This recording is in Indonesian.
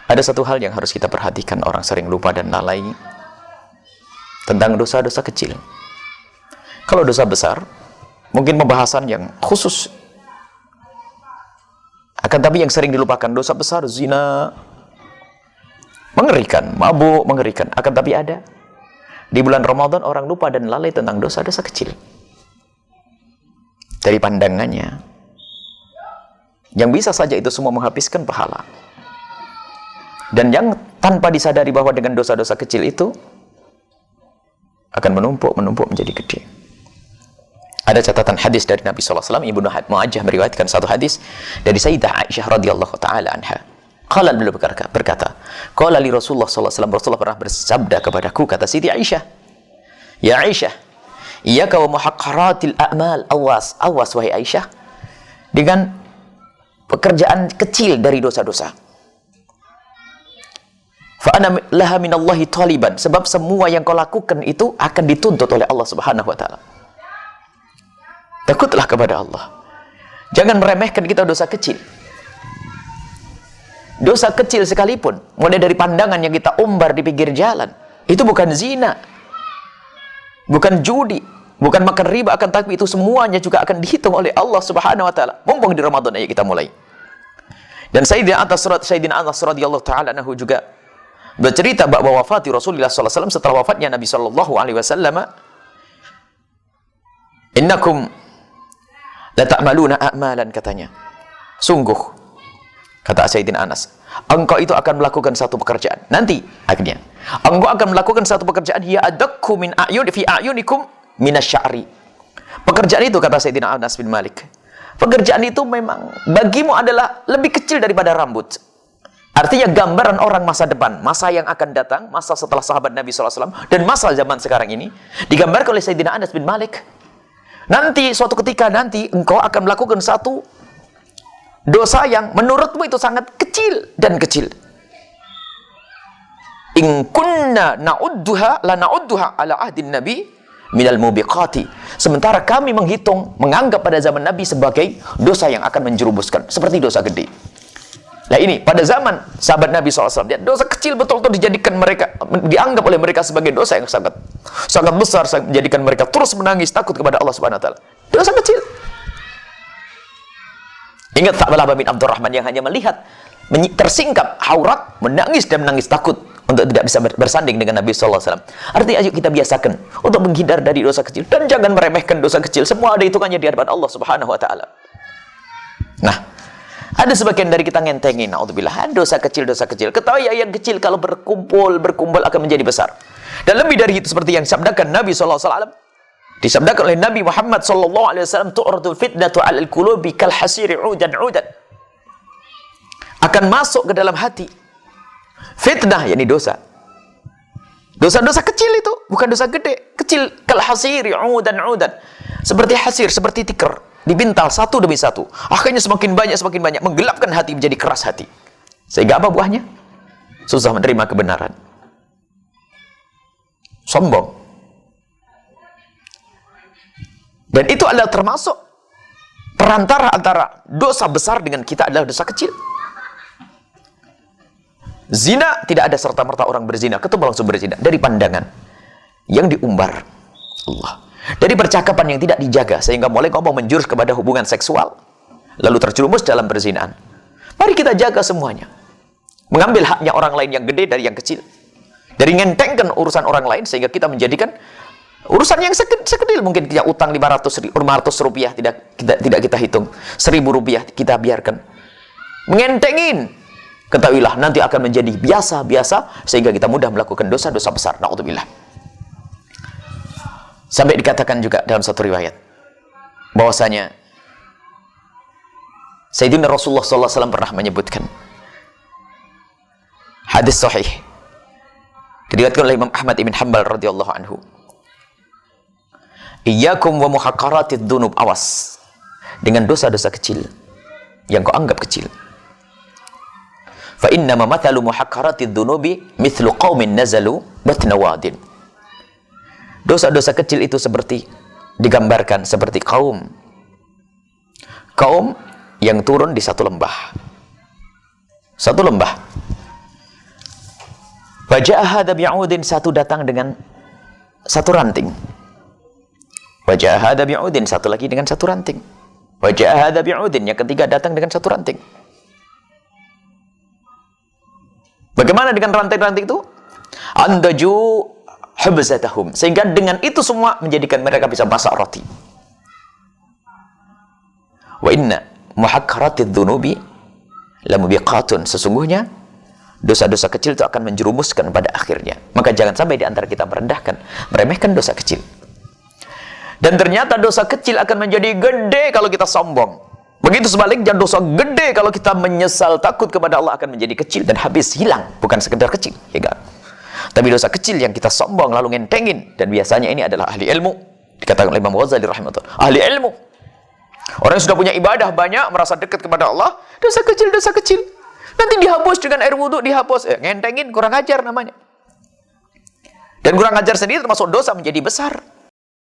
Ada satu hal yang harus kita perhatikan, orang sering lupa dan lalai tentang dosa-dosa kecil. Kalau dosa besar, mungkin pembahasan yang khusus. Akan tapi yang sering dilupakan, dosa besar, zina, mengerikan, mabuk, mengerikan. Akan tapi ada. Di bulan Ramadan orang lupa dan lalai tentang dosa-dosa kecil. Dari pandangannya, yang bisa saja itu semua menghabiskan pahala. Dan yang tanpa disadari bahwa dengan dosa-dosa kecil itu akan menumpuk menjadi gede. Ada catatan hadis dari Nabi SAW, Ibnu Mu'ajjah meriwayatkan satu hadis dari Sayyidah Aisyah radhiyallahu ta'ala anha. Qala, beliau berkata, qala li Rasulullah SAW, Rasulullah pernah bersabda kepadaku, kata Siti Aisyah, ya Aisyah, iyyaka wa muhaqqaratil a'mal, awas wahai Aisyah dengan pekerjaan kecil dari dosa-dosa. Fa ana laha minallahi taliban, sebab semua yang kau lakukan itu akan dituntut oleh Allah Subhanahu wa taala. Takutlah kepada Allah. Jangan meremehkan kita dosa kecil. Dosa kecil sekalipun, mulai dari pandangan yang kita umbar di pinggir jalan, itu bukan zina, bukan judi, bukan makan riba, akan tapi itu semuanya juga akan dihitung oleh Allah Subhanahu wa taala. Mumpung di Ramadan aja kita mulai. Dan Sayyidina Anas radhiyallahu taala anhu juga bercerita bahwa wafati Rasulullah sallallahu alaihi wasallam, setelah wafatnya Nabi sallallahu alaihi wasallam, innakum la ta'maluna a'malan, katanya. Sungguh, kata Sayyidina Anas, engkau itu akan melakukan satu pekerjaan. Nanti akhirnya engkau akan melakukan satu pekerjaan, hiya adakku min a'yun fi a'yunikum minasy'ari. Pekerjaan itu, kata Sayyidina Anas bin Malik, pekerjaan itu memang bagimu adalah lebih kecil daripada rambut. Artinya gambaran orang masa depan, masa yang akan datang, masa setelah sahabat Nabi SAW, dan masa zaman sekarang ini, digambarkan oleh Sayyidina Anas bin Malik. Nanti, suatu ketika nanti, engkau akan melakukan satu dosa yang menurutmu itu sangat kecil dan kecil. In kunna na'udduha la na'udduha ala ahdin Nabi minal mubiqati. Sementara kami menganggap pada zaman Nabi sebagai dosa yang akan menjerumuskan, seperti dosa gede. Nah ini, pada zaman sahabat Nabi SAW, dosa kecil betul-betul dianggap oleh mereka sebagai dosa yang sangat besar, menjadikan mereka terus menangis, takut kepada Allah Subhanahu wa taala. Dosa kecil. Ingat Tha'labah bin Abdurrahman yang hanya melihat tersingkap aurat, menangis dan menangis takut untuk tidak bisa bersanding dengan Nabi SAW. Artinya ayo kita biasakan untuk menghindar dari dosa kecil, dan jangan meremehkan dosa kecil. Semua ada hitungannya di hadapan Allah Subhanahu wa taala. Nah, ada sebagian dari kita ngentengin, naudzubillah, dosa kecil. Ketahui ya, yang kecil kalau berkumpul akan menjadi besar. Dan lebih dari itu, seperti yang disabdakan Nabi SAW, disabdakan oleh Nabi Muhammad SAW, tu'radul fitnatu 'alal qulubi kal hasiri 'udan. Akan masuk ke dalam hati fitnah, yakni dosa. Dosa-dosa kecil itu, bukan dosa gede. Kecil, kal hasiri 'udan. Seperti hasir, seperti tikar, dibintal satu demi satu. Akhirnya semakin banyak, menggelapkan hati, menjadi keras hati. Sehingga apa buahnya? Susah menerima kebenaran. Sombong. Dan itu adalah termasuk perantara antara dosa besar dengan kita adalah dosa kecil. Zina, tidak ada serta-merta orang berzina, ketemu langsung berzina. Dari pandangan yang diumbar Allah. Dari percakapan yang tidak dijaga, sehingga mulai ngomong menjurus kepada hubungan seksual, lalu terjerumus dalam perzinaan. Mari kita jaga semuanya. Mengambil haknya orang lain yang gede dari yang kecil. Dari ngentengkan urusan orang lain, sehingga kita menjadikan urusan yang sekedil. Mungkin kita utang 500 rupiah, tidak kita hitung. 1.000 rupiah kita biarkan. Mengentengin. Ketahuilah, nanti akan menjadi biasa-biasa, sehingga kita mudah melakukan dosa-dosa besar. Na'udzubillah. Sampai dikatakan juga dalam satu riwayat bahwasanya Sayyidina Rasulullah SAW pernah menyebutkan, hadis sahih diriwayatkan oleh Imam Ahmad ibn Hanbal radhiyallahu anhu, iyyakum wa muhaqqaratid dzunub, awas dengan dosa-dosa kecil yang kau anggap kecil. Fa inna ma mathalu muhaqqaratid dzunubi mithlu qaumin nazalu batna wadin. Dosa-dosa kecil itu digambarkan seperti kaum yang turun di satu lembah. Wa ja'a hadza bi'udin, satu datang dengan satu ranting. Wa ja'a hadza bi'udin, satu lagi dengan satu ranting. Wa ja'a hadza bi'udin, yang ketiga datang dengan satu ranting. Bagaimana dengan ranting-ranting itu? Andaju hubzatahum, sehingga dengan itu semua menjadikan mereka bisa masak roti. Wa inna muhakkaratidz dzunubi lamubiqatun, sesungguhnya dosa-dosa kecil itu akan menjerumuskan pada akhirnya. Maka jangan sampai di antara kita merendahkan, meremehkan dosa kecil. Dan ternyata dosa kecil akan menjadi gede kalau kita sombong. Begitu sebaliknya, dosa gede kalau kita menyesal, takut kepada Allah akan menjadi kecil dan habis, hilang. Bukan sekedar kecil, ya kan? Tapi dosa kecil yang kita sombong lalu ngentengin, dan biasanya ini adalah ahli ilmu. Dikatakan oleh Imam Ghazali rahimahullah, ahli ilmu. Orang yang sudah punya ibadah banyak, merasa dekat kepada Allah, dosa kecil. Nanti dihapus dengan air wudhu, dihapus. Ngentengin, kurang ajar namanya. Dan kurang ajar sendiri termasuk dosa menjadi besar.